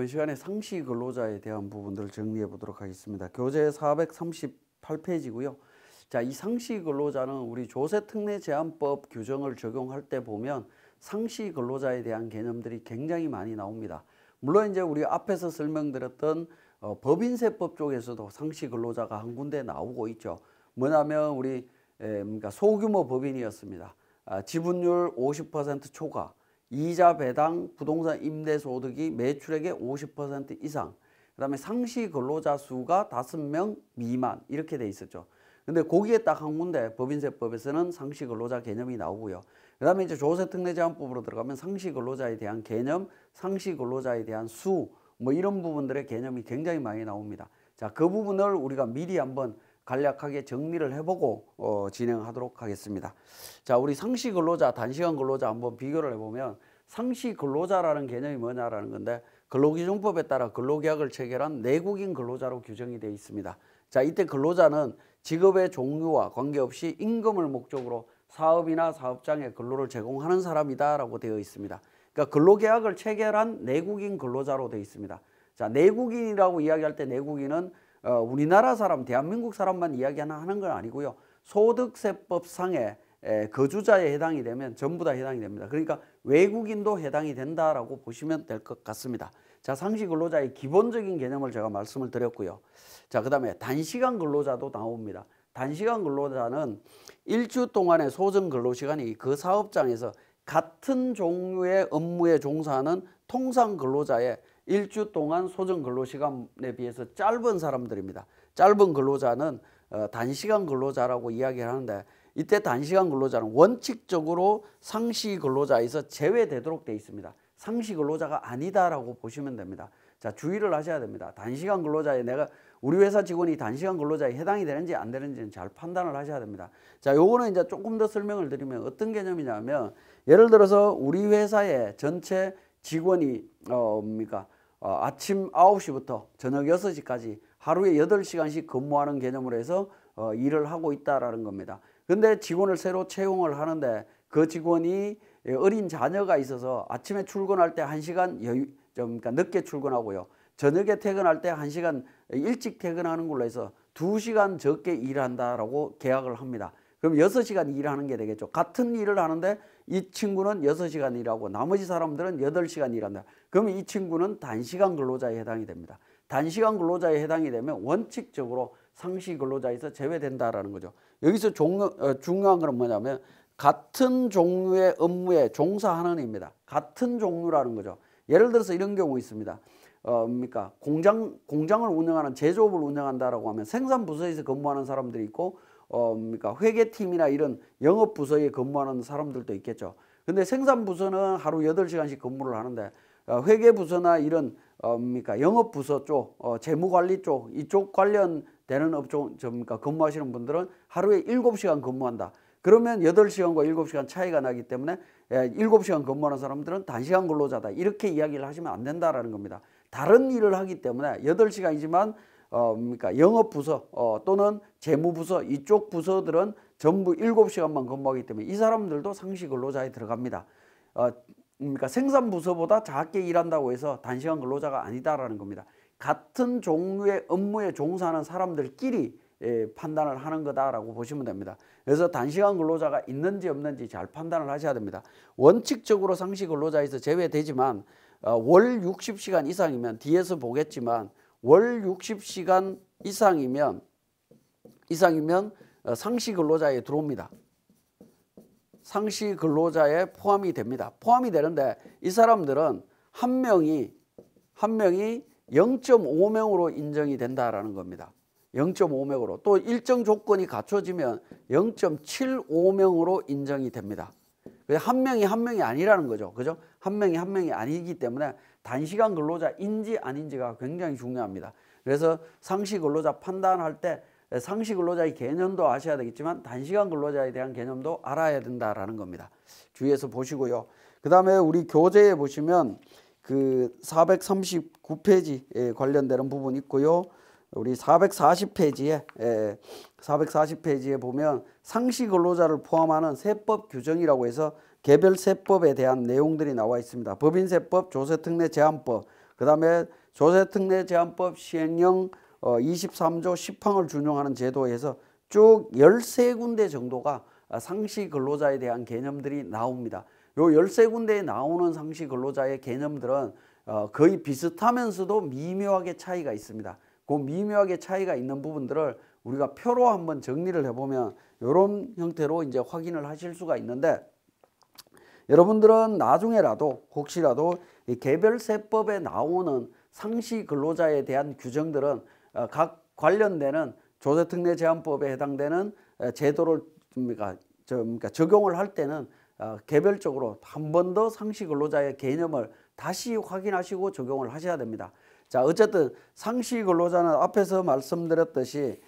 이번 시간에 상시 근로자에 대한 부분들을 정리해 보도록 하겠습니다. 교재 438페이지고요. 자, 이 상시 근로자는 우리 조세특례제한법 규정을 적용할 때 보면 상시 근로자에 대한 개념들이 굉장히 많이 나옵니다. 물론 이제 우리 앞에서 설명드렸던 법인세법 쪽에서도 상시 근로자가 한 군데 나오고 있죠. 뭐냐면 우리 그러니까 소규모 법인이었습니다. 지분율 50% 초과, 이자 배당 부동산 임대 소득이 매출액의 50% 이상, 그 다음에 상시 근로자 수가 5명 미만 이렇게 돼 있었죠. 근데 거기에 딱 한 군데 법인세법에서는 상시 근로자 개념이 나오고요. 그 다음에 이제 조세특례제한법으로 들어가면 상시 근로자에 대한 개념, 상시 근로자에 대한 수, 뭐 이런 부분들의 개념이 굉장히 많이 나옵니다. 자, 그 부분을 우리가 미리 한번 간략하게 정리를 해보고 진행하도록 하겠습니다. 자, 우리 상시 근로자, 단시간 근로자 한번 비교를 해보면 상시 근로자라는 개념이 뭐냐라는 건데 근로기준법에 따라 근로계약을 체결한 내국인 근로자로 규정이 되어 있습니다. 자, 이때 근로자는 직업의 종류와 관계없이 임금을 목적으로 사업이나 사업장에 근로를 제공하는 사람이다라고 되어 있습니다. 그러니까 근로계약을 체결한 내국인 근로자로 되어 있습니다. 자, 내국인이라고 이야기할 때 내국인은 우리나라 사람, 대한민국 사람만 이야기하는 건 아니고요. 소득세법상의 거주자에 해당이 되면 전부 다 해당이 됩니다. 그러니까 외국인도 해당이 된다라고 보시면 될 것 같습니다. 자, 상시 근로자의 기본적인 개념을 제가 말씀을 드렸고요. 자, 그 다음에 단시간 근로자도 나옵니다. 단시간 근로자는 일주 동안의 소정 근로시간이 그 사업장에서 같은 종류의 업무에 종사하는 통상 근로자의 일주 동안 소정 근로시간에 비해서 짧은 사람들입니다. 짧은 근로자는 단시간 근로자라고 이야기를 하는데 이때 단시간 근로자는 원칙적으로 상시 근로자에서 제외되도록 되어 있습니다. 상시 근로자가 아니다라고 보시면 됩니다. 자, 주의를 하셔야 됩니다. 단시간 근로자에 내가 우리 회사 직원이 단시간 근로자에 해당이 되는지 안 되는지는 잘 판단을 하셔야 됩니다. 자, 요거는 이제 조금 더 설명을 드리면 어떤 개념이냐면 예를 들어서 우리 회사의 전체 직원이 아침 9시부터 저녁 6시까지 하루에 8시간씩 근무하는 개념으로 해서 일을 하고 있다라는 겁니다. 근데 직원을 새로 채용을 하는데 그 직원이 어린 자녀가 있어서 아침에 출근할 때 1시간 그러니까 늦게 출근하고요. 저녁에 퇴근할 때 1시간 일찍 퇴근하는 걸로 해서 2시간 적게 일한다라고 계약을 합니다. 그럼 6시간 일하는 게 되겠죠. 같은 일을 하는데 이 친구는 6시간 일하고 나머지 사람들은 8시간 일한다. 그러면 이 친구는 단시간 근로자에 해당이 됩니다. 단시간 근로자에 해당이 되면 원칙적으로 상시 근로자에서 제외된다라는 거죠. 여기서 중요한 건 뭐냐면 같은 종류의 업무에 종사하는 입니다. 같은 종류라는 거죠. 예를 들어서 이런 경우 있습니다. 공장을 운영하는 제조업을 운영한다라고 하면 생산부서에서 근무하는 사람들이 있고 회계팀이나 이런 영업부서에 근무하는 사람들도 있겠죠. 근데 생산부서는 하루 8시간씩 근무를 하는데 회계부서나 이런 영업부서 쪽, 재무관리 쪽, 이쪽 관련되는 업종 근무하시는 분들은 하루에 7시간 근무한다. 그러면 8시간과 7시간 차이가 나기 때문에 7시간 근무하는 사람들은 단시간 근로자다. 이렇게 이야기를 하시면 안 된다라는 겁니다. 다른 일을 하기 때문에 8시간이지만 영업부서 또는 재무부서 이쪽 부서들은 전부 7시간만 근무하기 때문에 이 사람들도 상시 근로자에 들어갑니다. 생산부서보다 작게 일한다고 해서 단시간 근로자가 아니다라는 겁니다. 같은 종류의 업무에 종사하는 사람들끼리 판단을 하는 거다라고 보시면 됩니다. 그래서 단시간 근로자가 있는지 없는지 잘 판단을 하셔야 됩니다. 원칙적으로 상시 근로자에서 제외되지만 월 60시간 이상이면 뒤에서 보겠지만 월 60시간 이상이면 상시 근로자에 들어옵니다. 상시 근로자에 포함이 됩니다. 포함이 되는데 이 사람들은 한 명이 0.5명으로 인정이 된다라는 겁니다. 0.5명으로 또 일정 조건이 갖춰지면 0.75명으로 인정이 됩니다. 한 명이 아니라는 거죠. 그죠? 한 명이 아니기 때문에 단시간 근로자인지 아닌지가 굉장히 중요합니다. 그래서 상시 근로자 판단할 때 상시 근로자의 개념도 아셔야 되겠지만 단시간 근로자에 대한 개념도 알아야 된다라는 겁니다. 주의해서 보시고요. 그 다음에 우리 교재에 보시면 그 439페이지에 관련되는 부분이 있고요. 우리 440페이지에 보면 상시 근로자를 포함하는 세법 규정이라고 해서 개별 세법에 대한 내용들이 나와 있습니다. 법인세법, 조세특례제한법, 그 다음에 조세특례제한법 시행령 23조 10항을 준용하는 제도에서 쭉 13군데 정도가 상시 근로자에 대한 개념들이 나옵니다. 요 13군데에 나오는 상시 근로자의 개념들은 거의 비슷하면서도 미묘하게 차이가 있습니다. 그 미묘하게 차이가 있는 부분들을 우리가 표로 한번 정리를 해보면 이런 형태로 이제 확인을 하실 수가 있는데, 여러분들은 나중에라도 혹시라도 이 개별세법에 나오는 상시 근로자에 대한 규정들은 각 관련되는 조세특례제한법에 해당되는 제도를 그러니까 적용을 할 때는 개별적으로 한 번 더 상시 근로자의 개념을 다시 확인하시고 적용을 하셔야 됩니다. 자, 어쨌든 상시 근로자는 앞에서 말씀드렸듯이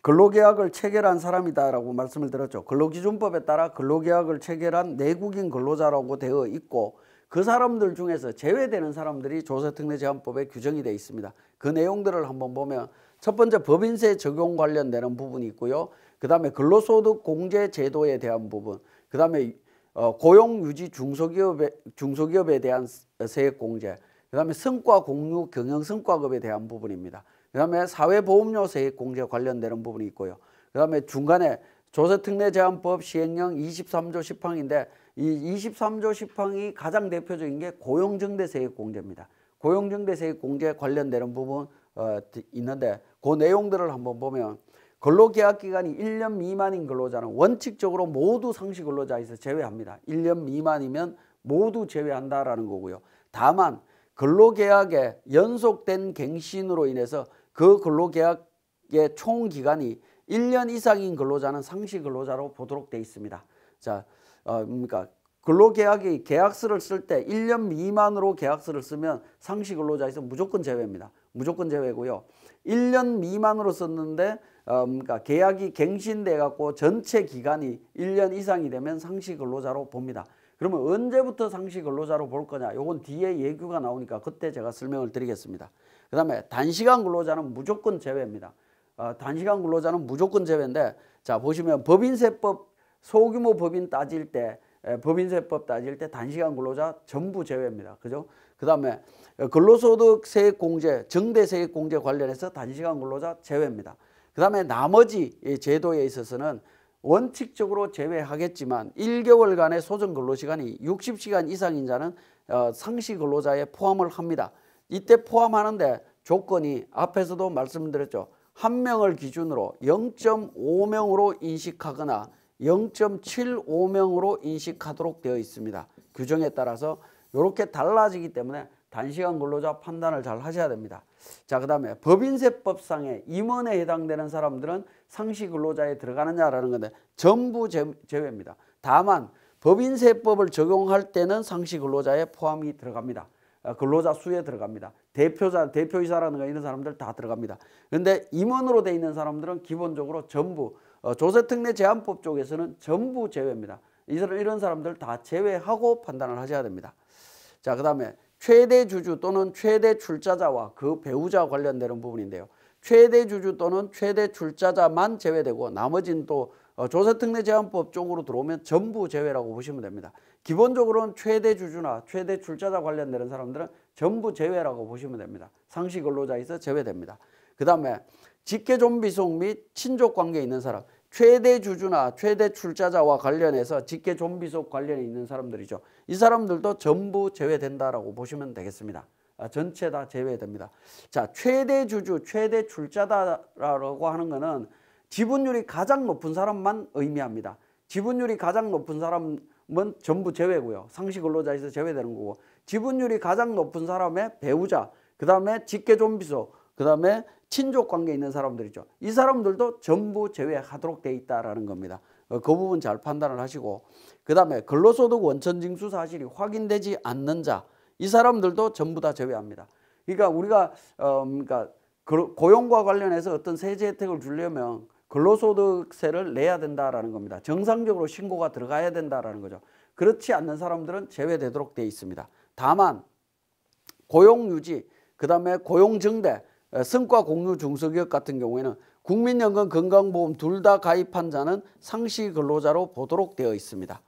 근로계약을 체결한 사람이다라고 말씀을 드렸죠. 근로기준법에 따라 근로계약을 체결한 내국인 근로자라고 되어 있고, 그 사람들 중에서 제외되는 사람들이 조세특례제한법에 규정이 되어 있습니다. 그 내용들을 한번 보면 첫 번째 법인세 적용 관련되는 부분이 있고요. 그 다음에 근로소득 공제 제도에 대한 부분, 그 다음에 고용유지 중소기업에 대한 세액공제, 그 다음에 성과공유 경영성과급에 대한 부분입니다. 그 다음에 사회보험료 세액공제 관련되는 부분이 있고요. 그 다음에 중간에 조세특례제한법 시행령 23조 10항인데 이 23조 10항이 가장 대표적인 게 고용정대 세액공제입니다. 고용정대 세액공제 관련되는 부분 있는데 그 내용들을 한번 보면 근로계약기간이 1년 미만인 근로자는 원칙적으로 모두 상시 근로자에서 제외합니다. 1년 미만이면 모두 제외한다라는 거고요. 다만 근로계약의 연속된 갱신으로 인해서 그 근로계약의 총 기간이 1년 이상인 근로자는 상시 근로자로 보도록 되어 있습니다. 자, 그러니까 근로계약이 계약서를 쓸 때 1년 미만으로 계약서를 쓰면 상시 근로자에서 무조건 제외입니다. 무조건 제외고요. 1년 미만으로 썼는데 그러니까 계약이 갱신돼 갖고 전체 기간이 1년 이상이 되면 상시 근로자로 봅니다. 그러면 언제부터 상시 근로자로 볼 거냐? 요건 뒤에 예규가 나오니까 그때 제가 설명을 드리겠습니다. 그 다음에 단시간 근로자는 무조건 제외입니다. 단시간 근로자는 무조건 제외인데, 자 보시면 법인세법 소규모 법인 따질 때 법인세법 따질 때 단시간 근로자 전부 제외입니다. 그죠? 그 다음에 근로소득 세액공제, 정대세액공제 관련해서 단시간 근로자 제외입니다. 그 다음에 나머지 제도에 있어서는 원칙적으로 제외하겠지만 1개월간의 소정 근로시간이 60시간 이상인 자는 상시 근로자에 포함을 합니다. 이때 포함하는데 조건이 앞에서도 말씀드렸죠. 한 명을 기준으로 0.5명으로 인식하거나 0.75명으로 인식하도록 되어 있습니다. 규정에 따라서 이렇게 달라지기 때문에 단시간 근로자 판단을 잘 하셔야 됩니다. 자, 그 다음에 법인세법상의 임원에 해당되는 사람들은 상시 근로자에 들어가느냐라는 건데 전부 제외입니다. 다만 법인세법을 적용할 때는 상시 근로자에 포함이 들어갑니다. 근로자 수에 들어갑니다. 대표이사라든가 이런 사람들 다 들어갑니다. 그런데 임원으로 되어 있는 사람들은 기본적으로 전부 조세특례제한법 쪽에서는 전부 제외입니다. 이런 사람들 다 제외하고 판단을 하셔야 됩니다. 자, 그 다음에 최대 주주 또는 최대 출자자와 그 배우자 관련되는 부분인데요. 최대 주주 또는 최대 출자자만 제외되고 나머지는 또 조세특례제한법 쪽으로 들어오면 전부 제외라고 보시면 됩니다. 기본적으로는 최대 주주나 최대 출자자 관련되는 사람들은 전부 제외라고 보시면 됩니다. 상시 근로자에서 제외됩니다. 그 다음에 직계존비속 및 친족관계에 있는 사람, 최대 주주나 최대 출자자와 관련해서 직계존비속 관련이 있는 사람들이죠. 이 사람들도 전부 제외된다라고 보시면 되겠습니다. 전체 다 제외됩니다. 자, 최대 주주, 최대 출자자라고 하는 것은 지분율이 가장 높은 사람만 의미합니다. 지분율이 가장 높은 사람은 전부 제외고요. 상시 근로자에서 제외되는 거고, 지분율이 가장 높은 사람의 배우자, 그 다음에 직계존비속, 그 다음에 친족 관계에 있는 사람들이죠. 이 사람들도 전부 제외하도록 되어 있다라는 겁니다. 그 부분 잘 판단을 하시고, 그 다음에 근로소득 원천징수 사실이 확인되지 않는 자, 이 사람들도 전부 다 제외합니다. 그러니까 우리가 그러니까 고용과 관련해서 어떤 세제 혜택을 주려면 근로소득세를 내야 된다라는 겁니다. 정상적으로 신고가 들어가야 된다라는 거죠. 그렇지 않는 사람들은 제외되도록 되어 있습니다. 다만 고용유지, 그 다음에 고용정대, 성과공유 중소기업 같은 경우에는 국민연금, 건강보험 둘 다 가입한 자는 상시 근로자로 보도록 되어 있습니다.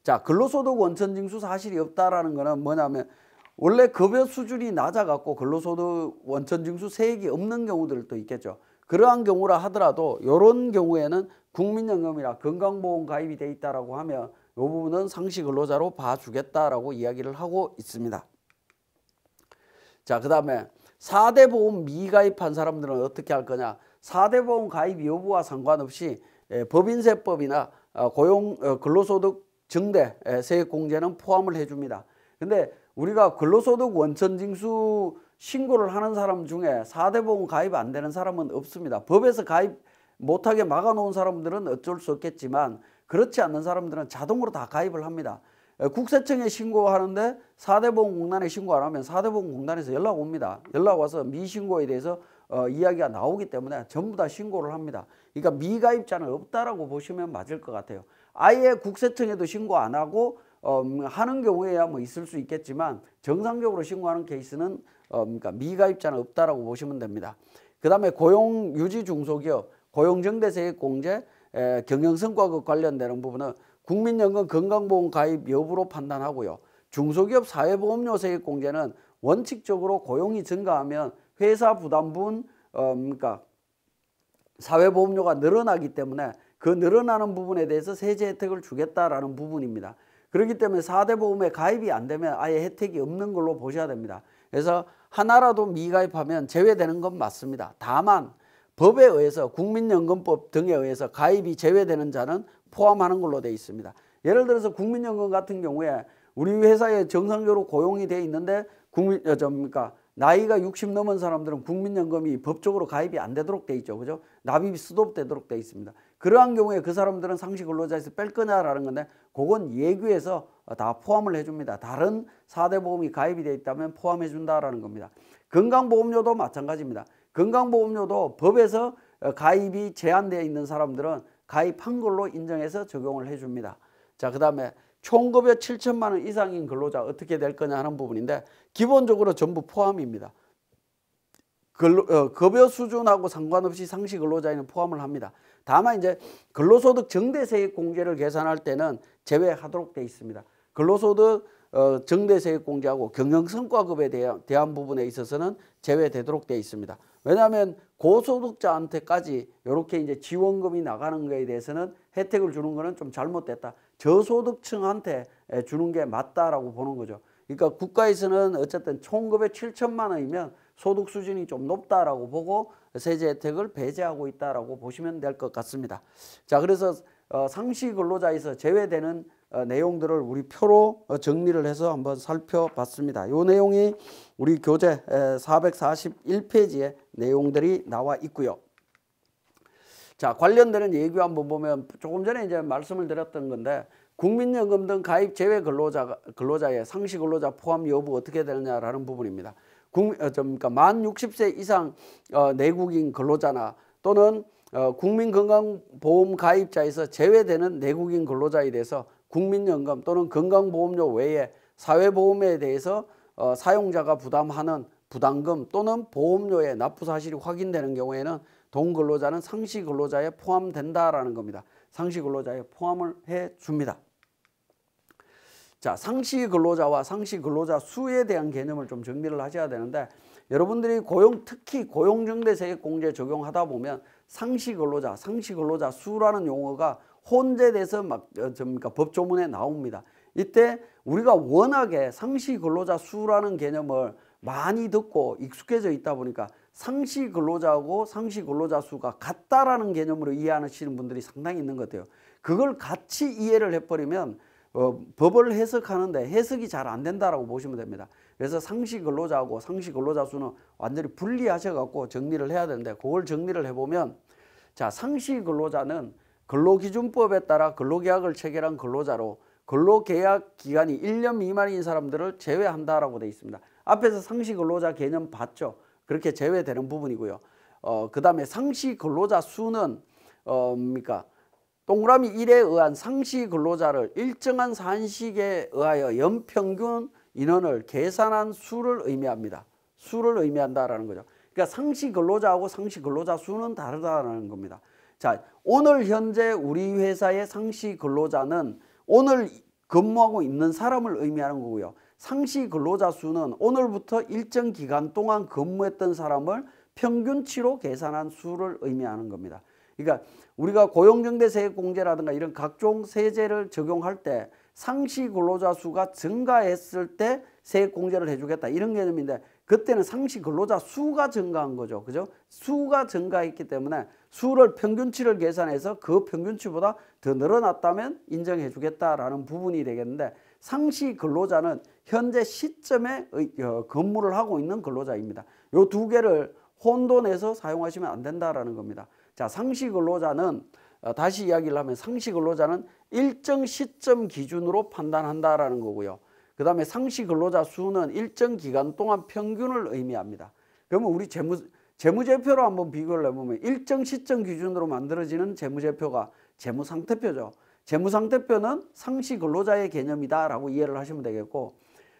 자, 근로소득 원천징수 사실이 없다라는 거는 뭐냐면 원래 급여 수준이 낮아갖고 근로소득 원천징수 세액이 없는 경우들도 있겠죠. 그러한 경우라 하더라도 이런 경우에는 국민연금이나 건강보험 가입이 돼 있다라고 하면 이 부분은 상시 근로자로 봐주겠다라고 이야기를 하고 있습니다. 자, 그 다음에 4대 보험 미가입한 사람들은 어떻게 할 거냐. 4대 보험 가입 여부와 상관없이 법인세법이나 근로소득 증대 세액공제는 포함을 해줍니다. 근데 우리가 근로소득 원천징수 신고를 하는 사람 중에 4대 보험 가입 안 되는 사람은 없습니다. 법에서 가입 못하게 막아놓은 사람들은 어쩔 수 없겠지만 그렇지 않는 사람들은 자동으로 다 가입을 합니다. 국세청에 신고하는데 4대 보험공단에 신고 안 하면 4대 보험공단에서 연락 옵니다. 연락 와서 미신고에 대해서 이야기가 나오기 때문에 전부 다 신고를 합니다. 그러니까 미가입자는 없다라고 보시면 맞을 것 같아요. 아예 국세청에도 신고 안 하고 하는 경우에야 뭐 있을 수 있겠지만 정상적으로 신고하는 케이스는 그러니까 미가입자는 없다라고 보시면 됩니다. 그 다음에 고용유지 중소기업, 고용정대세액공제, 경영성과급 관련되는 부분은 국민연금 건강보험 가입 여부로 판단하고요. 중소기업 사회보험료 세액공제는 원칙적으로 고용이 증가하면 회사 부담분 그러니까 사회보험료가 늘어나기 때문에 그 늘어나는 부분에 대해서 세제 혜택을 주겠다라는 부분입니다. 그렇기 때문에 4대 보험에 가입이 안 되면 아예 혜택이 없는 걸로 보셔야 됩니다. 그래서 하나라도 미가입하면 제외되는 건 맞습니다. 다만 법에 의해서 국민연금법 등에 의해서 가입이 제외되는 자는 포함하는 걸로 되어 있습니다. 예를 들어서 국민연금 같은 경우에 우리 회사에 정상적으로 고용이 되어 있는데 그러니까 나이가 60 넘은 사람들은 국민연금이 법적으로 가입이 안 되도록 되어 있죠. 그죠? 납입이 스톱되도록 되어 있습니다. 그러한 경우에 그 사람들은 상시 근로자에서 뺄 거냐라는 건데 그건 예규에서 다 포함을 해줍니다. 다른 4대 보험이 가입이 되어 있다면 포함해 준다라는 겁니다. 건강보험료도 마찬가지입니다. 건강보험료도 법에서 가입이 제한되어 있는 사람들은 가입한 걸로 인정해서 적용을 해줍니다. 자, 그 다음에 총급여 7천만 원 이상인 근로자 어떻게 될 거냐 하는 부분인데 기본적으로 전부 포함입니다. 급여 수준하고 상관없이 상시 근로자에는 포함을 합니다. 다만 이제 근로소득 정대세액 공제를 계산할 때는 제외하도록 되어 있습니다. 근로소득 정대세액 공제하고 경영성과급에 대한 부분에 있어서는 제외되도록 되어 있습니다. 왜냐하면 고소득자한테까지 이렇게 이제 지원금이 나가는 것에 대해서는 혜택을 주는 것은 좀 잘못됐다. 저소득층한테 주는 게 맞다라고 보는 거죠. 그러니까 국가에서는 어쨌든 총급여 7천만 원이면 소득 수준이 좀 높다라고 보고 세제 혜택을 배제하고 있다라고 보시면 될 것 같습니다. 자, 그래서 상시 근로자에서 제외되는 내용들을 우리 표로 정리를 해서 한번 살펴봤습니다. 이 내용이 우리 교재 441페이지에 내용들이 나와 있고요. 자, 관련되는 예규 한번 보면 조금 전에 이제 말씀을 드렸던 건데 국민연금 등 가입 제외 근로자의 상시 근로자 포함 여부 어떻게 되느냐라는 부분입니다. 그러니까 만 60세 이상 내국인 근로자나 또는 국민건강보험 가입자에서 제외되는 내국인 근로자에 대해서 국민연금 또는 건강보험료 외에 사회보험에 대해서 사용자가 부담하는 부담금 또는 보험료의 납부 사실이 확인되는 경우에는 동근로자는 상시 근로자에 포함된다라는 겁니다. 상시 근로자에 포함을 해줍니다. 자, 상시 근로자와 상시 근로자 수에 대한 개념을 좀 정리를 하셔야 되는데 여러분들이 특히 고용정대세액공제 적용하다 보면 상시 근로자, 상시 근로자 수라는 용어가 혼재돼서 법조문에 나옵니다. 이때 우리가 워낙에 상시 근로자 수라는 개념을 많이 듣고 익숙해져 있다 보니까 상시 근로자하고 상시 근로자 수가 같다라는 개념으로 이해하시는 분들이 상당히 있는 것 같아요. 그걸 같이 이해를 해버리면 법을 해석하는데 해석이 잘 안 된다라고 보시면 됩니다. 그래서 상시 근로자하고 상시 근로자 수는 완전히 분리하셔갖고 정리를 해야 되는데 그걸 정리를 해보면 자, 상시 근로자는 근로기준법에 따라 근로계약을 체결한 근로자로 근로계약 기간이 1년 미만인 사람들을 제외한다라고 되어 있습니다. 앞에서 상시 근로자 개념 봤죠? 그렇게 제외되는 부분이고요. 그 다음에 상시 근로자 수는 그러니까 동그라미 1에 의한 상시 근로자를 일정한 산식에 의하여 연평균 인원을 계산한 수를 의미합니다. 수를 의미한다라는 거죠. 그러니까 상시 근로자하고 상시 근로자 수는 다르다는 겁니다. 자, 오늘 현재 우리 회사의 상시 근로자는 오늘 근무하고 있는 사람을 의미하는 거고요. 상시 근로자 수는 오늘부터 일정 기간 동안 근무했던 사람을 평균치로 계산한 수를 의미하는 겁니다. 그러니까 우리가 고용정대세액공제라든가 이런 각종 세제를 적용할 때 상시 근로자 수가 증가했을 때 세액공제를 해주겠다 이런 개념인데, 그때는 상시 근로자 수가 증가한 거죠. 그죠? 수가 증가했기 때문에 수를 평균치를 계산해서 그 평균치보다 더 늘어났다면 인정해 주겠다라는 부분이 되겠는데, 상시 근로자는 현재 시점에 근무를 하고 있는 근로자입니다. 이 두 개를 혼돈해서 사용하시면 안 된다라는 겁니다. 자, 상시 근로자는 다시 이야기를 하면 상시 근로자는 일정 시점 기준으로 판단한다라는 거고요. 그 다음에 상시 근로자 수는 일정 기간 동안 평균을 의미합니다. 그러면 우리 재무제표로 한번 비교를 해보면 일정 시점 기준으로 만들어지는 재무제표가 재무상태표죠. 재무상태표는 상시 근로자의 개념이다라고 이해를 하시면 되겠고,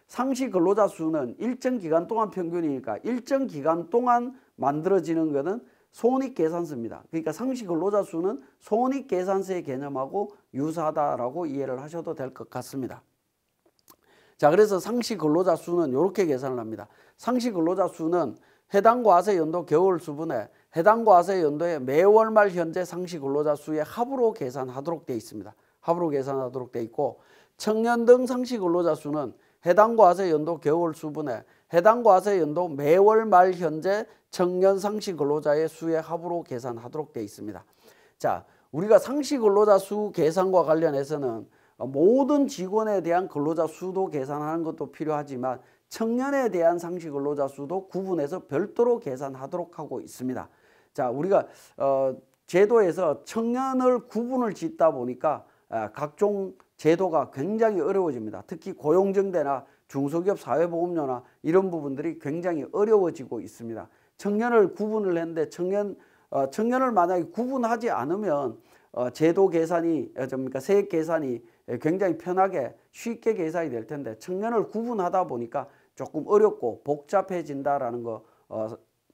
상시 근로자 수는 일정 기간 동안 평균이니까 일정 기간 동안 만들어지는 것은 손익계산서입니다. 그러니까 상시 근로자 수는 손익계산서의 개념하고 유사하다라고 이해를 하셔도 될 것 같습니다. 자, 그래서 상시 근로자 수는 이렇게 계산을 합니다. 상시 근로자 수는 해당 과세 연도 겨울 수분에 해당 과세 연도의 매월 말 현재 상시 근로자 수의 합으로 계산하도록 되어 있습니다. 합으로 계산하도록 되어 있고, 청년 등 상시 근로자 수는 해당 과세 연도 겨울 수분에 해당 과세 연도 매월 말 현재 청년 상시 근로자의 수의 합으로 계산하도록 되어 있습니다. 자, 우리가 상시 근로자 수 계산과 관련해서는 모든 직원에 대한 근로자 수도 계산하는 것도 필요하지만 청년에 대한 상시 근로자 수도 구분해서 별도로 계산하도록 하고 있습니다. 자, 우리가 제도에서 청년을 구분을 짓다 보니까 각종 제도가 굉장히 어려워집니다. 특히 고용정대나 중소기업 사회보험료나 이런 부분들이 굉장히 어려워지고 있습니다. 청년을 구분을 했는데 청년을 만약에 구분하지 않으면 제도 계산이 세액 계산이 굉장히 편하게 쉽게 계산이 될 텐데, 청년을 구분하다 보니까 조금 어렵고 복잡해진다라는 거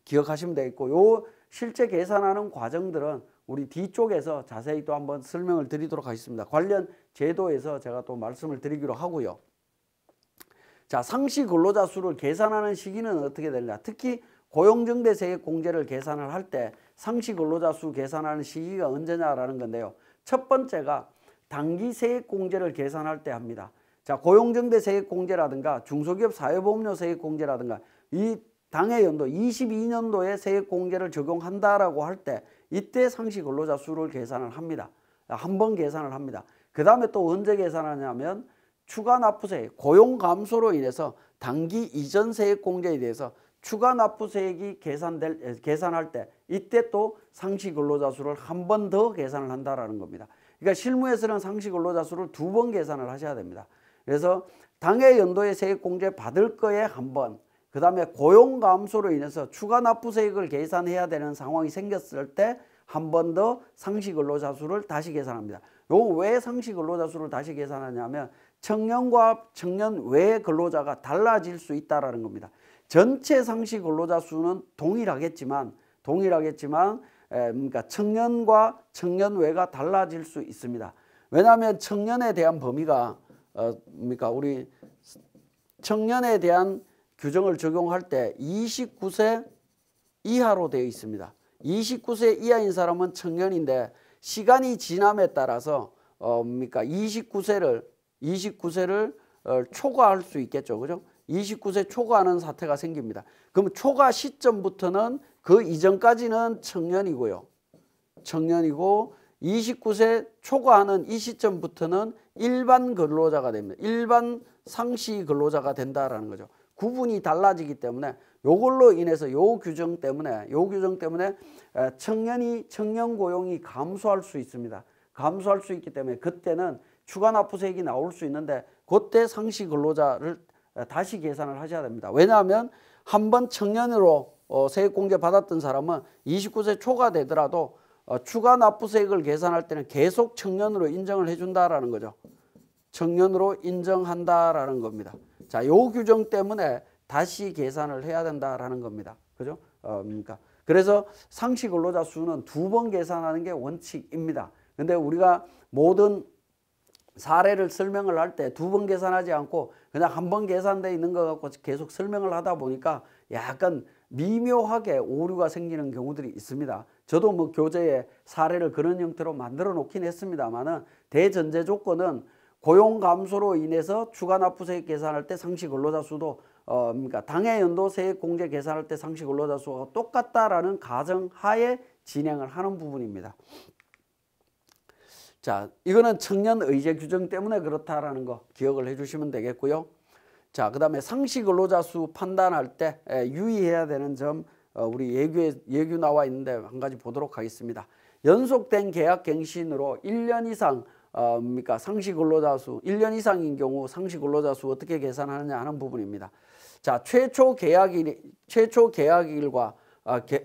기억하시면 되겠고, 요 실제 계산하는 과정들은 우리 뒤쪽에서 자세히 또 한번 설명을 드리도록 하겠습니다. 관련 제도에서 제가 또 말씀을 드리기로 하고요. 자, 상시 근로자 수를 계산하는 시기는 어떻게 되느냐. 특히 고용정대세액공제를 계산을 할 때 상시 근로자 수 계산하는 시기가 언제냐라는 건데요. 첫 번째가 단기 세액공제를 계산할 때 합니다. 자, 고용정대세액공제라든가 중소기업 사회보험료 세액공제라든가 이 당해 연도 22년도에 세액공제를 적용한다라고 할 때 이때 상시 근로자 수를 계산을 합니다. 한 번 계산을 합니다. 그 다음에 또 언제 계산하냐면 추가 납부세액, 고용 감소로 인해서 단기 이전 세액공제에 대해서 추가 납부세액이 계산할 때 이때 또 상시 근로자 수를 한 번 더 계산을 한다라는 겁니다. 그러니까 실무에서는 상시 근로자 수를 두 번 계산을 하셔야 됩니다. 그래서 당해 연도에 세액공제 받을 거에 한 번, 그 다음에 고용 감소로 인해서 추가 납부세액을 계산해야 되는 상황이 생겼을 때 한 번 더 상시 근로자 수를 다시 계산합니다. 요 왜 상시 근로자 수를 다시 계산하냐면 청년과 청년 외 근로자가 달라질 수 있다라는 겁니다. 전체 상시 근로자 수는 동일하겠지만 그러니까 청년과 청년 외가 달라질 수 있습니다. 왜냐하면 청년에 대한 범위가 우리 청년에 대한 규정을 적용할 때 29세 이하로 되어 있습니다. 29세 이하인 사람은 청년인데 시간이 지남에 따라서 29세를 초과할 수 있겠죠. 그죠? 29세 초과하는 사태가 생깁니다. 그럼 초과 시점부터는 그 이전까지는 청년이고 29세 초과하는 이 시점부터는 일반 근로자가 됩니다. 일반 상시 근로자가 된다라는 거죠. 구분이 달라지기 때문에 요걸로 인해서 요 규정 때문에 청년 고용이 감소할 수 있습니다. 감소할 수 있기 때문에 그때는 추가 납부세액이 나올 수 있는데 그때 상시 근로자를 다시 계산을 하셔야 됩니다. 왜냐하면 한번 청년으로 세액공제 받았던 사람은 29세 초과되더라도 추가 납부세액을 계산할 때는 계속 청년으로 인정을 해준다라는 거죠. 청년으로 인정한다라는 겁니다. 자, 요 규정 때문에 다시 계산을 해야 된다라는 겁니다. 그죠? 그래서 상시 근로자 수는 두 번 계산하는 게 원칙입니다. 근데 우리가 모든 사례를 설명을 할 때 두 번 계산하지 않고 그냥 한 번 계산되어 있는 것 갖고 계속 설명을 하다 보니까 약간 미묘하게 오류가 생기는 경우들이 있습니다. 저도 뭐 교재에 사례를 그런 형태로 만들어 놓긴 했습니다만은 대전제 조건은 고용 감소로 인해서 추가 납부세액 계산할 때 상시 근로자 수도 그러니까 당해 연도 세액 공제 계산할 때 상시 근로자 수가 똑같다라는 가정 하에 진행을 하는 부분입니다. 자, 이거는 청년 의제 규정 때문에 그렇다라는 거 기억을 해주시면 되겠고요. 자, 그 다음에 상시 근로자 수 판단할 때 유의해야 되는 점 우리 예규 나와 있는데 한 가지 보도록 하겠습니다. 연속된 계약 갱신으로 1년 이상 그러니까 상시 근로자 수 1년 이상인 경우 상시 근로자 수 어떻게 계산하느냐 하는 부분입니다. 자, 최초 계약일과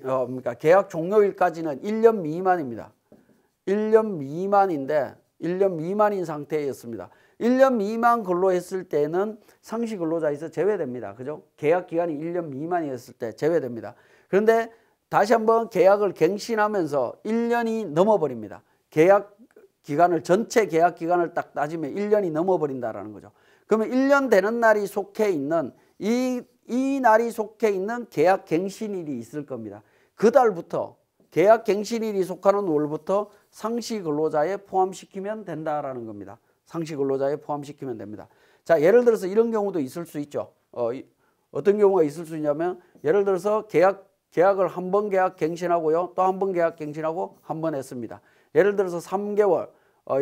그러니까 계약 종료일까지는 1년 미만입니다. 1년 미만인데 1년 미만인 상태였습니다. 1년 미만 근로했을 때는 상시 근로자에서 제외됩니다. 그죠? 계약 기간이 1년 미만이었을 때 제외됩니다. 그런데 다시 한번 계약을 갱신하면서 1년이 넘어버립니다. 계약 기간을 전체 계약 기간을 딱 따지면 1년이 넘어버린다라는 거죠. 그러면 1년 되는 날이 속해 있는 이 날이 속해 있는 계약 갱신일이 있을 겁니다. 그 달부터 계약 갱신일이 속하는 월부터 상시 근로자에 포함시키면 된다라는 겁니다. 상시 근로자에 포함시키면 됩니다. 자, 예를 들어서 이런 경우도 있을 수 있죠. 어떤 경우가 있을 수 있냐면 예를 들어서 계약을 한 번 계약 갱신하고요. 또 한 번 계약 갱신하고 한 번 했습니다. 예를 들어서 3개월,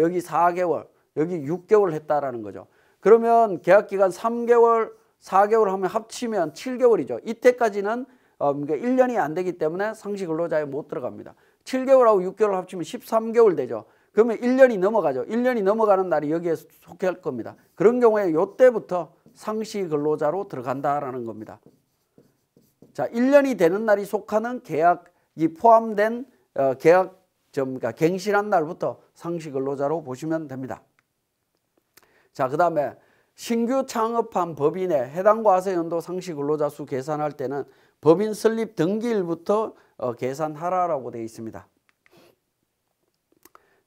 여기 4개월, 여기 6개월 했다라는 거죠. 그러면 계약 기간 3개월, 4개월 하면 합치면 7개월이죠. 이때까지는 그러니까 1년이 안 되기 때문에 상시 근로자에 못 들어갑니다. 7개월하고 6개월 합치면 13개월 되죠. 그러면 1년이 넘어가죠. 1년이 넘어가는 날이 여기에 속할 겁니다. 그런 경우에 이때부터 상시 근로자로 들어간다라는 겁니다. 자, 1년이 되는 날이 속하는 계약이 포함된 그러니까 갱신한 날부터 상시 근로자로 보시면 됩니다. 자, 그 다음에 신규 창업한 법인에 해당 과세연도 상시 근로자 수 계산할 때는 법인 설립 등기일부터 계산하라라고 되어 있습니다.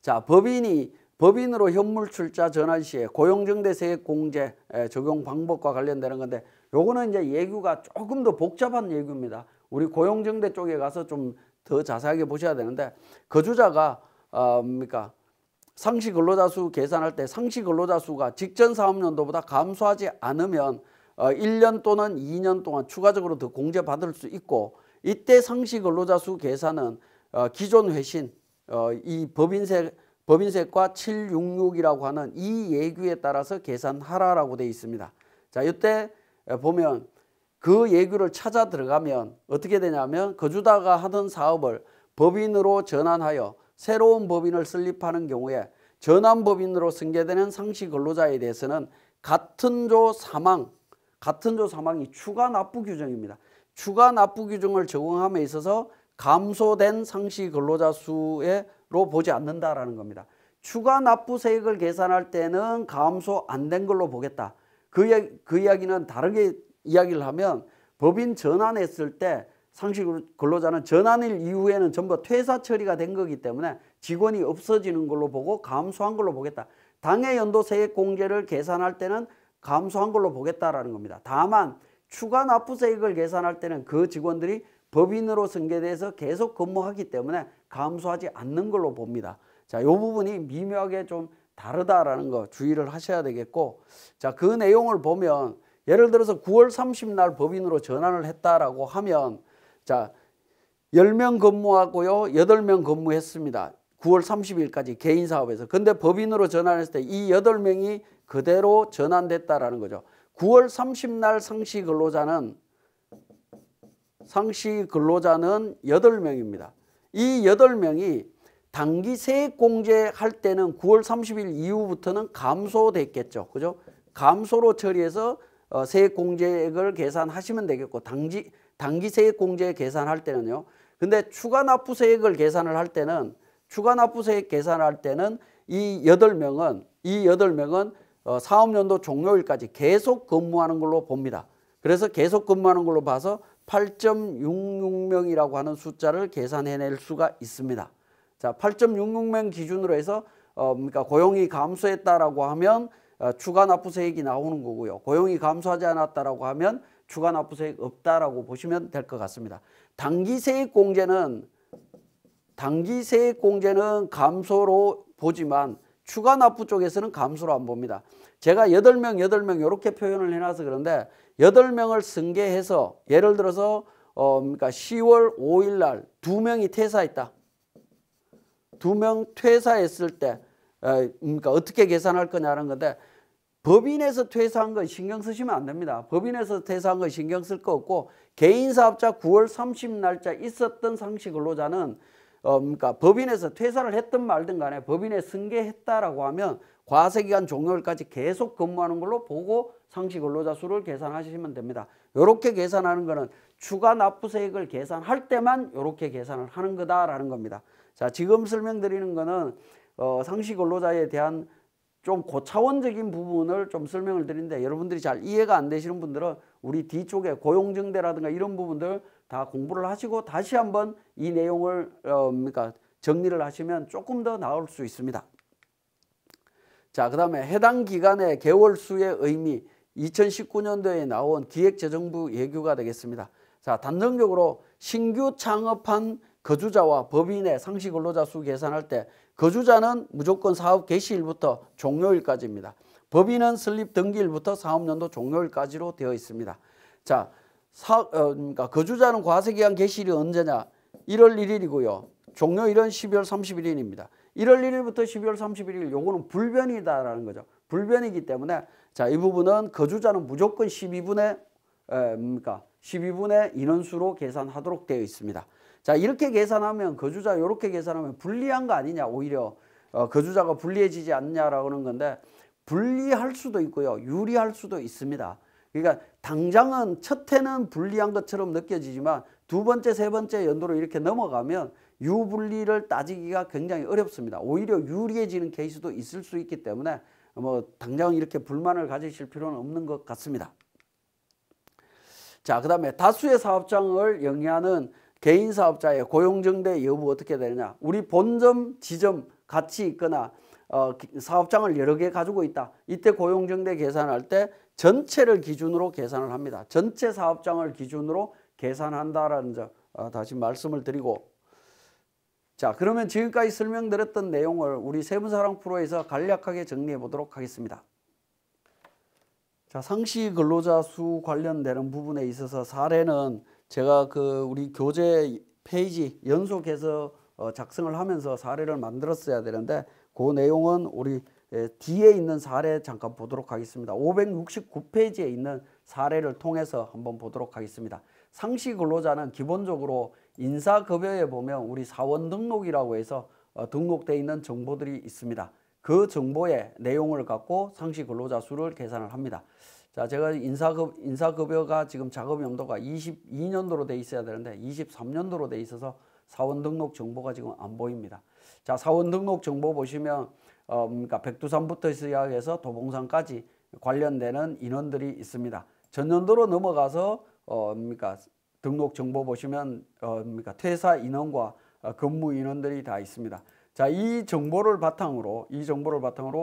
자, 법인으로 현물 출자 전환 시에 고용정대세액 공제 적용 방법과 관련되는 건데 요거는 이제 예규가 조금 더 복잡한 예규입니다. 우리 고용정대 쪽에 가서 좀 더 자세하게 보셔야 되는데 거주자가 그러니까 상시 근로자 수 계산할 때 상시 근로자 수가 직전 사업연도보다 감소하지 않으면 1년 또는 2년 동안 추가적으로 더 공제받을 수 있고 이때 상시 근로자 수 계산은 기존 회신 이 법인세과 766이라고 하는 이 예규에 따라서 계산하라라고 되어 있습니다. 자, 이때 보면 그 예규를 찾아 들어가면 어떻게 되냐면 거주자가 하던 사업을 법인으로 전환하여 새로운 법인을 설립하는 경우에 전환법인으로 승계되는 상시 근로자에 대해서는 같은 조 사망이 추가 납부 규정입니다. 추가 납부 규정을 적용함에 있어서 감소된 상시 근로자 수로 보지 않는다라는 겁니다. 추가 납부세액을 계산할 때는 감소 안 된 걸로 보겠다. 그 이야기는 다르게 이야기를 하면 법인 전환했을 때 상시 근로자는 전환일 이후에는 전부 퇴사 처리가 된 거기 때문에 직원이 없어지는 걸로 보고 감소한 걸로 보겠다. 당해 연도 세액 공제를 계산할 때는 감소한 걸로 보겠다라는 겁니다. 다만 추가 납부세액을 계산할 때는 그 직원들이 법인으로 승계돼서 계속 근무하기 때문에 감소하지 않는 걸로 봅니다. 자, 이 부분이 미묘하게 좀 다르다라는 거 주의를 하셔야 되겠고, 자, 그 내용을 보면 예를 들어서 9월 30날 법인으로 전환을 했다라고 하면 자, 10명 근무하고요. 8명 근무했습니다. 9월 30일까지 개인 사업에서. 근데 법인으로 전환했을 때 이 8명이 그대로 전환됐다라는 거죠. 9월 30날 상시 근로자는 8명입니다. 이 8명이 단기 세액 공제할 때는 9월 30일 이후부터는 감소됐겠죠. 그죠? 감소로 처리해서 세액 공제액을 계산하시면 되겠고 단기 세액 공제 계산할 때는요. 근데 추가 납부세액을 계산을 할 때는 이 8명은 사업연도 종료일까지 계속 근무하는 걸로 봅니다. 그래서 계속 근무하는 걸로 봐서 8.66명이라고 하는 숫자를 계산해낼 수가 있습니다. 자, 8.66명 기준으로 해서 그러니까 고용이 감소했다라고 하면 추가 납부세액이 나오는 거고요. 고용이 감소하지 않았다라고 하면 추가 납부세액 없다라고 보시면 될 것 같습니다. 당기세액 공제는 감소로 보지만 추가 납부 쪽에서는 감소로 안 봅니다. 제가 8명 이렇게 표현을 해놔서 그런데 8명을 승계해서 예를 들어서 그러니까 10월 5일 날 2명이 퇴사했다. 2명 퇴사했을 때 그러니까 어떻게 계산할 거냐는 건데 법인에서 퇴사한 건 신경 쓰시면 안 됩니다. 법인에서 퇴사한 건 신경 쓸 거 없고 개인사업자 9월 30 날짜 있었던 상시 근로자는 그러니까 법인에서 퇴사를 했든 말든 간에 법인에 승계했다라고 하면 과세기간 종료일까지 계속 근무하는 걸로 보고 상시 근로자 수를 계산하시면 됩니다. 이렇게 계산하는 거는 추가 납부세액을 계산할 때만 이렇게 계산을 하는 거다라는 겁니다. 자, 지금 설명드리는 거는 상시 근로자에 대한 좀 고차원적인 부분을 좀 설명을 드리는데 여러분들이 잘 이해가 안 되시는 분들은 우리 뒤쪽에 고용정대라든가 이런 부분들 다 공부를 하시고 다시 한번 이 내용을 그러니까 정리를 하시면 조금 더 나을 수 있습니다. 자, 그 다음에 해당 기간의 개월수의 의미 2019년도에 나온 기획재정부 예규가 되겠습니다. 자, 단정적으로 신규 창업한 거주자와 법인의 상시 근로자 수 계산할 때 거주자는 무조건 사업 개시일부터 종료일까지입니다. 법인은 설립 등기일부터 사업연도 종료일까지로 되어 있습니다. 자, 그러니까 거주자는 과세기간 개시일이 언제냐? 1월 1일이고요. 종료일은 12월 31일입니다. 1월 1일부터 12월 31일 요거는 불변이다라는 거죠. 불변이기 때문에 자, 이 부분은 거주자는 무조건 12분의 인원수로 계산하도록 되어 있습니다. 자, 이렇게 계산하면 거주자 이렇게 계산하면 불리한 거 아니냐? 오히려 거주자가 불리해지지 않냐라고 하는 건데 불리할 수도 있고요. 유리할 수도 있습니다. 그러니까 당장은 첫 해는 불리한 것처럼 느껴지지만 두 번째, 세 번째 연도로 이렇게 넘어가면 유불리를 따지기가 굉장히 어렵습니다. 오히려 유리해지는 케이스도 있을 수 있기 때문에 뭐 당장 이렇게 불만을 가지실 필요는 없는 것 같습니다. 자, 그 다음에 다수의 사업장을 영위하는 개인사업자의 고용정대 여부 어떻게 되느냐. 우리 본점, 지점 같이 있거나 사업장을 여러 개 가지고 있다. 이때 고용정대 계산할 때 전체를 기준으로 계산을 합니다. 전체 사업장을 기준으로 계산한다라는 점 다시 말씀을 드리고 자, 그러면 지금까지 설명드렸던 내용을 우리 세무사랑 프로에서 간략하게 정리해 보도록 하겠습니다. 자, 상시 근로자 수 관련되는 부분에 있어서 사례는 제가 우리 교재 페이지 연속해서 작성을 하면서 사례를 만들었어야 되는데 그 내용은 우리 뒤에 있는 사례 잠깐 보도록 하겠습니다. 569페이지에 있는 사례를 통해서 한번 보도록 하겠습니다. 상시 근로자는 기본적으로 인사급여에 보면 우리 사원 등록이라고 해서 등록되어 있는 정보들이 있습니다. 그 정보의 내용을 갖고 상시 근로자 수를 계산을 합니다. 자, 제가 인사급여가 지금 작업 연도가 22년도로 돼 있어야 되는데 23년도로 돼 있어서 사원 등록 정보가 지금 안 보입니다. 자, 사원 등록 정보 보시면 그러니까 백두산부터 시작해서 도봉산까지 관련되는 인원들이 있습니다. 전년도로 넘어가서 그러니까 등록 정보 보시면 그러니까 퇴사 인원과 근무 인원들이 다 있습니다. 자, 이 정보를 바탕으로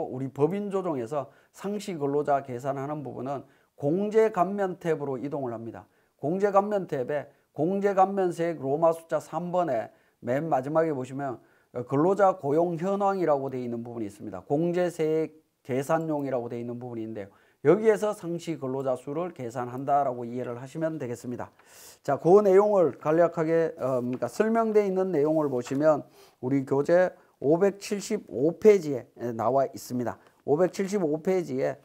우리 법인 조정에서 상시 근로자 계산하는 부분은 공제감면 탭으로 이동을 합니다. 공제감면 탭에 공제감면세액 로마 숫자 3번에 맨 마지막에 보시면 근로자 고용 현황이라고 되어 있는 부분이 있습니다. 공제세액 계산용이라고 되어 있는 부분이 있는데요. 여기에서 상시 근로자 수를 계산한다라고 이해를 하시면 되겠습니다. 자, 그 내용을 간략하게 그러니까 설명되어 있는 내용을 보시면 우리 교재 575페이지에 나와 있습니다. 575페이지에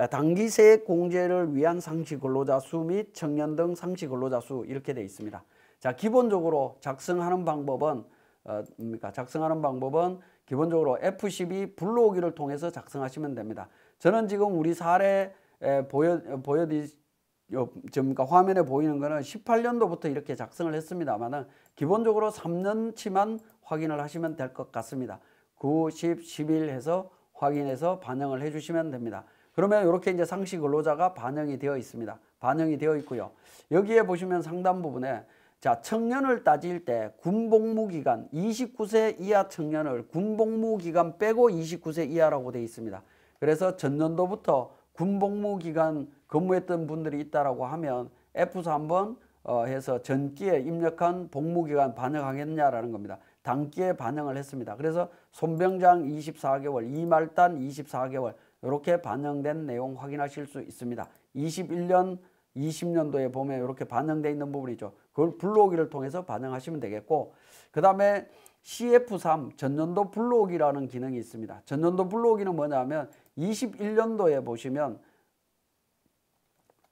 당기세액 공제를 위한 상시 근로자 수 및 청년 등 상시 근로자 수 이렇게 되어 있습니다. 자, 기본적으로 작성하는 방법은 기본적으로 F12 불러오기를 통해서 작성하시면 됩니다. 저는 지금 우리 사례 화면에 보이는 거는 18년도부터 이렇게 작성을 했습니다만은 기본적으로 3년치만 확인을 하시면 될 것 같습니다. 9, 10, 11 해서 확인해서 반영을 해주시면 됩니다. 그러면 이렇게 이제 상시 근로자가 반영이 되어 있습니다. 반영이 되어 있고요. 여기에 보시면 상단 부분에 자, 청년을 따질 때 군복무기간 29세 이하 청년을 군복무기간 빼고 29세 이하라고 되어 있습니다. 그래서 전년도부터 군복무기간 근무했던 분들이 있다라고 하면 F서 한번 해서 전기에 입력한 복무기간 반영하겠냐라는 겁니다. 단기에 반영을 했습니다. 그래서 손병장 24개월, 이말단 24개월 이렇게 반영된 내용 확인하실 수 있습니다. 21년, 20년도에 보면 이렇게 반영되어 있는 부분이죠. 그걸 불러오기를 통해서 반영하시면 되겠고, 그 다음에 CF3 전년도 불러오기라는 기능이 있습니다. 전년도 불러오기는 뭐냐면 21년도에 보시면,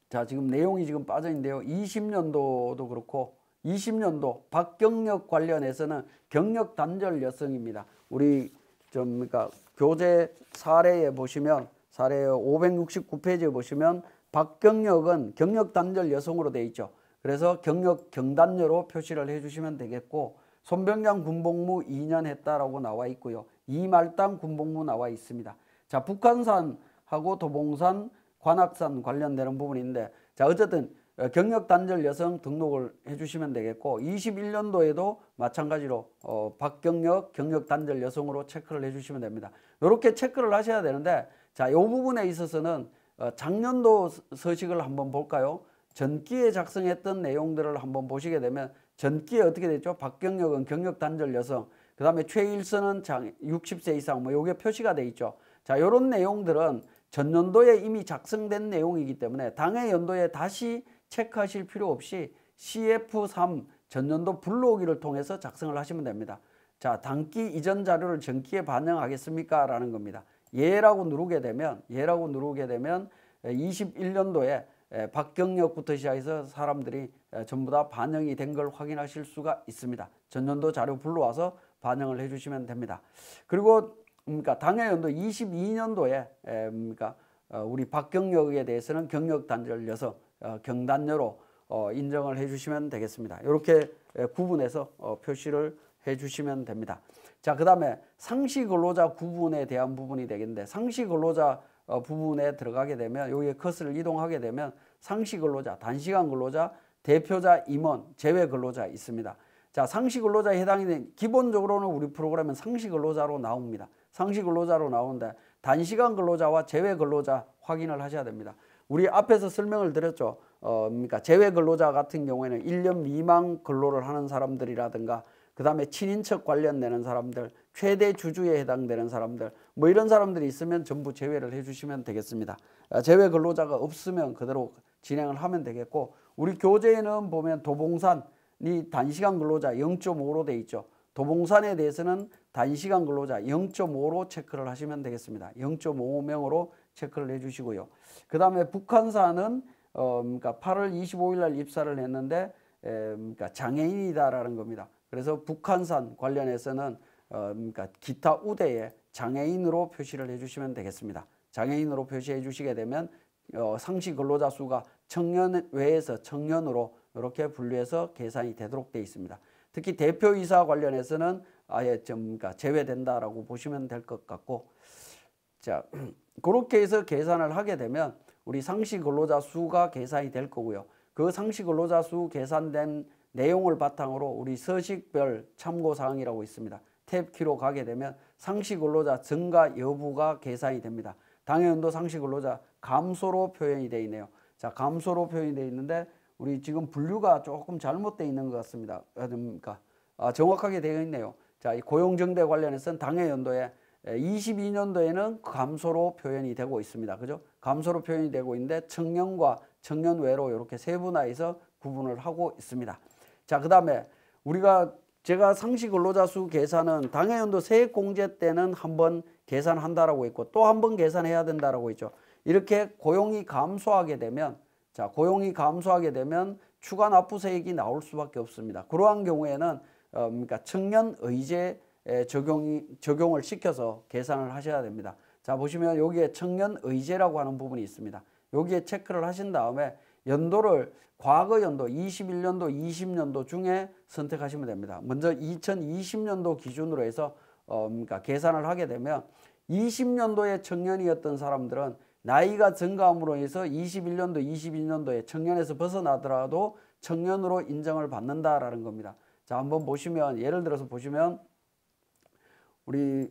자, 지금 내용이 지금 빠져 있는데요. 20년도도 그렇고 20년도 박경력 관련해서는 경력 단절 여성입니다. 우리 그러니까 교재 사례에 보시면 사례 569페이지에 보시면 박경력은 경력 단절 여성으로 되어 있죠. 그래서 경력 경단녀로 표시를 해주시면 되겠고, 손병장 군복무 2년 했다라고 나와 있고요. 이말단 군복무 나와 있습니다. 자, 북한산하고 도봉산, 관악산 관련되는 부분인데, 자, 어쨌든 경력 단절 여성 등록을 해주시면 되겠고, 21년도에도 마찬가지로 박경력 경력 단절 여성으로 체크를 해주시면 됩니다. 이렇게 체크를 하셔야 되는데, 자, 이 부분에 있어서는 작년도 서식을 한번 볼까요? 전기에 작성했던 내용들을 한번 보시게 되면 전기에 어떻게 됐죠? 박경력은 경력 단절 여성, 그 다음에 최일선은 60세 이상, 뭐 요게 표시가 돼 있죠. 자, 요런 내용들은 전년도에 이미 작성된 내용이기 때문에 당해 연도에 다시 체크하실 필요 없이 CF3 전년도 불러오기를 통해서 작성을 하시면 됩니다. 자, 단기 이전 자료를 전기에 반영하겠습니까? 라는 겁니다. 예라고 누르게 되면 21년도에 박경력부터 시작해서 사람들이 전부 다 반영이 된 걸 확인하실 수가 있습니다. 전년도 자료 불러와서 반영을 해주시면 됩니다. 그리고 그러니까 당해 연도 22년도에 그러니까 우리 박경력에 대해서는 경력 단절 여성 경단녀로 인정을 해주시면 되겠습니다. 이렇게 구분해서 표시를 해주시면 됩니다. 자, 그 다음에 상시 근로자 구분에 대한 부분이 되겠는데, 상시 근로자 부분에 들어가게 되면 여기에 커서를 이동하게 되면 상시 근로자, 단시간 근로자, 대표자, 임원, 제외 근로자 있습니다. 자, 상시 근로자에 해당이 된, 기본적으로는 우리 프로그램은 상시 근로자로 나옵니다. 상시 근로자로 나오는데 단시간 근로자와 제외 근로자 확인을 하셔야 됩니다. 우리 앞에서 설명을 드렸죠. 그러니까 제외 근로자 같은 경우에는 1년 미만 근로를 하는 사람들이라든가, 그 다음에 친인척 관련되는 사람들, 최대 주주에 해당되는 사람들, 뭐 이런 사람들이 있으면 전부 제외를 해주시면 되겠습니다. 제외 근로자가 없으면 그대로 진행을 하면 되겠고, 우리 교재에는 보면 도봉산이 단시간 근로자 0.5로 돼 있죠. 도봉산에 대해서는 단시간 근로자 0.5로 체크를 하시면 되겠습니다. 0.5명으로 체크를 해주시고요. 그 다음에 북한산은 그러니까 8월 25일 날 입사를 했는데 그러니까 장애인이다라는 겁니다. 그래서 북한산 관련해서는 그러니까 기타 우대에 장애인으로 표시를 해주시면 되겠습니다. 장애인으로 표시해 주시게 되면 상시 근로자 수가 청년 외에서 청년으로 이렇게 분류해서 계산이 되도록 되어 있습니다. 특히 대표이사 관련해서는 아예 그러니까 제외된다라고 보시면 될 것 같고, 자, 그렇게 해서 계산을 하게 되면 우리 상시 근로자 수가 계산이 될 거고요. 그 상시 근로자 수 계산된 내용을 바탕으로 우리 서식별 참고사항이라고 있습니다. 탭키로 가게 되면 상시 근로자 증가 여부가 계산이 됩니다. 당해연도 상시 근로자 감소로 표현이 되어 있네요. 자, 감소로 표현이 되어 있는데 우리 지금 분류가 조금 잘못되어 있는 것 같습니다. 그러니까 정확하게 되어 있네요. 자, 이 고용정대 관련해서는 당해연도에 22년도에는 감소로 표현이 되고 있습니다. 그죠? 감소로 표현이 되고 있는데 청년과 청년 외로 이렇게 세분화해서 구분을 하고 있습니다. 자, 그 다음에 제가 상시 근로자 수 계산은 당해연도 세액공제 때는 한번 계산한다라고 있고 또 한 번 계산해야 된다라고 있죠. 이렇게 고용이 감소하게 되면, 자, 고용이 감소하게 되면 추가 납부세액이 나올 수밖에 없습니다. 그러한 경우에는 그러니까 청년 의제 적용을 시켜서 계산을 하셔야 됩니다. 자, 보시면 여기에 청년 의제라고 하는 부분이 있습니다. 여기에 체크를 하신 다음에 연도를 과거 연도 21년도 20년도 중에 선택하시면 됩니다. 먼저 2020년도 기준으로 해서 그러니까 계산을 하게 되면 20년도에 청년이었던 사람들은 나이가 증가함으로 해서 21년도 22년도에 청년에서 벗어나더라도 청년으로 인정을 받는다라는 겁니다. 자, 한번 보시면 예를 들어서 보시면 우리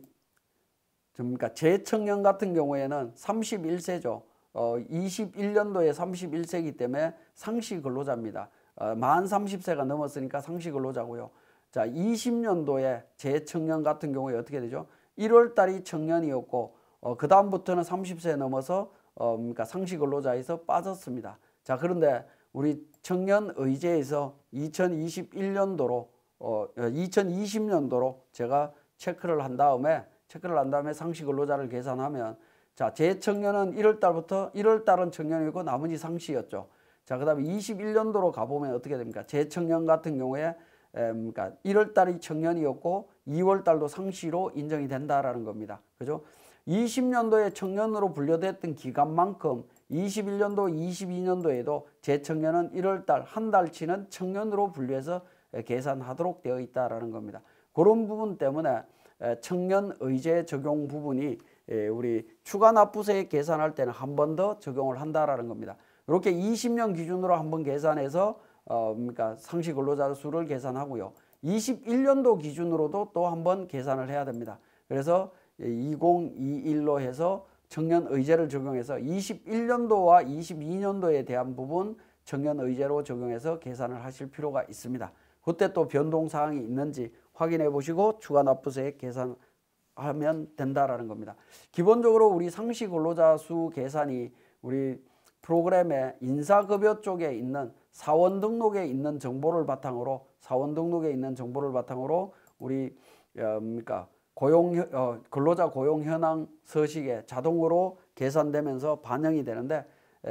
그러니까 재청년 같은 경우에는 31세죠. 21년도에 31세이기 때문에 상시 근로자입니다. 만 30세가 넘었으니까 상시 근로자고요. 자, 20년도에 재청년 같은 경우에 어떻게 되죠? 1월 달이 청년이었고 그 다음부터는 30세 넘어서 그러니까 상시 근로자에서 빠졌습니다. 자, 그런데 우리 청년 의제에서 2021년도로 2020년도로 제가 체크를 한 다음에 상시 근로자를 계산하면 자, 재청년은 1월 달부터 1월 달은 청년이고 나머지 상시였죠. 자, 그다음에 21년도로 가보면 어떻게 됩니까? 재청년 같은 경우에 그러니까 1월 달이 청년이었고 2월 달도 상시로 인정이 된다라는 겁니다. 그죠? 20년도에 청년으로 분류됐던 기간만큼 21년도, 22년도에도 재청년은 1월 달 한 달치는 청년으로 분류해서 계산하도록 되어 있다라는 겁니다. 그런 부분 때문에 청년 의제 적용 부분이 우리 추가 납부세 계산할 때는 한 번 더 적용을 한다라는 겁니다. 이렇게 20년 기준으로 한번 계산해서 그러니까 상시 근로자 수를 계산하고요. 21년도 기준으로도 또 한번 계산을 해야 됩니다. 그래서 2021로 해서 청년 의제를 적용해서 21년도와 22년도에 대한 부분 청년 의제로 적용해서 계산을 하실 필요가 있습니다. 그때 또 변동 사항이 있는지 확인해 보시고 추가 납부세 계산하면 된다라는 겁니다. 기본적으로 우리 상시 근로자 수 계산이 우리 프로그램의 인사급여 쪽에 있는 사원 등록에 있는 정보를 바탕으로 우리 그러니까 근로자 고용 현황 서식에 자동으로 계산되면서 반영이 되는데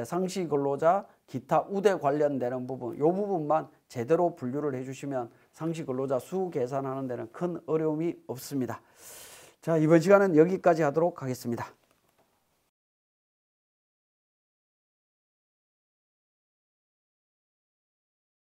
상시 근로자 기타 우대 관련되는 부분, 이 부분만 제대로 분류를 해주시면 상시 근로자 수 계산하는 데는 큰 어려움이 없습니다. 자, 이번 시간은 여기까지 하도록 하겠습니다.